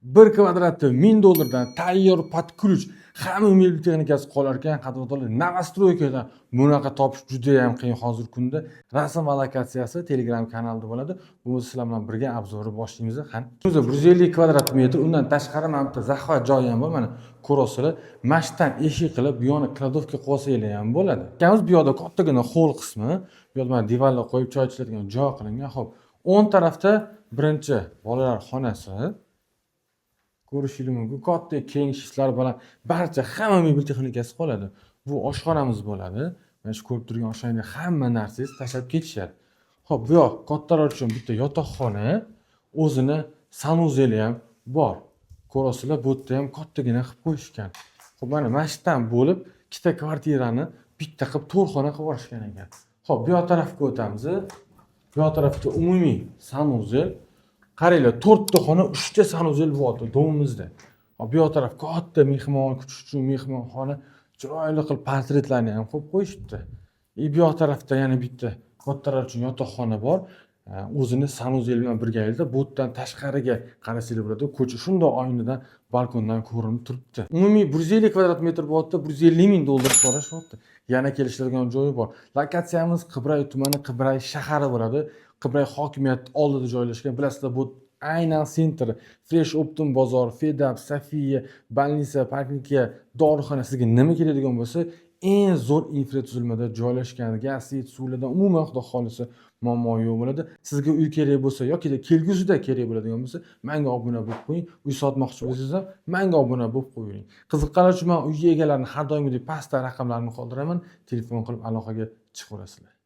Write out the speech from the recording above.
1 kvadratni $1000 dan tayyor под ключ hamma mebel texnikasi qolar ekan. Qadrdonlar, Novostroykadan bunaqa topish juda ham qiyin hozirgi kunda. Rasm va lokatsiyasi Telegram kanalida bo'ladi. Bu sizlar bilan birga obzorni boshlaymiz. Qani. O'zi 150 kvadrat metr, undan tashqari mana bitta zaxvat joyi ham bor. Mana ko'rasizlar. Mashtan eshik qilib, bu yoqni kladovka qo'ysanglar ham bo'ladi. Ikamiz bu yoqda kattagina hol qismi, bu yoqda mana divanlar qo'yib choy ichadigan joy qilingan. Xo'p, o'ng tarafda birinchi bolalar xonasi. Ko'rishingiz mumkin. Katta keng eshiklar bilan barcha hamma mebel texnikasi qoladi. Bu oshxonamiz bo'ladi. Mana shu ko'rib turgan oshxonaga hamma narsangizni tashlab ketishadi. Xo'p, bu yoq kattalar uchun bitta yotoqxona, o'zini sanuzeli ham bor. Ko'rasizlar, bu yerda ham kattagina qilib qo'yishgan. Xo'p, mana mashtan bo'lib, ikkita kvartirani bitta qilib to'rxona qilib yuborishgan ekan. Xo'p, bu yoq tarafga o'tamiz. Bu yoq tarafda umumiy sanuzel. Qaranglar, 4 ta xona, 3 ta sanuzel bor domimizda. Bu yoq taraf katta mehmon kutish uchun mehmonxona, chiroyli qilib portretlarni ham qo'yib qo'yishibdi. Bu yoq tarafda yana bitta kattalar uchun yotoqxona bor. O'zini sanuzel bilan birgalikda bu yerdan tashqariga qarasanglar bo'ladi. Ko'cha shunday oynadan, balkondan ko'rinib turibdi. Umumiy 150 kvadrat metr bo'ldi, $150,000 so'rashyapti. Yana kelishadigan joyi bor. Lokatsiyamiz Qibray tumani, Qibray shahari bo'ladi. Qibray hokimiyat oldida joylashgan. Bilasizlar, bu aynan sentr, Fresh Optum bozor, Fedab, Safiya, Balnisa, Parknika, dorixona sizga nima keladigan bo'lsa, eng zo'r infratuzilmada joylashgan. Gaz, suvlardan umuman xudo xolisa muammo yo'q bo'ladi. Sizga uy kerak bo'lsa yoki kelgusida kerak bo'ladigan bo'lsa, menga obuna bo'lib qo'ying. Uy sotmoqchi bo'lsangiz ham menga obuna bo'lib qo'ying. Qiziqqanlar uchun men uy egalarini har doimgidek pastda raqamlarini qoldiraman. Telefon qilib aloqaga chiqaverasizlar.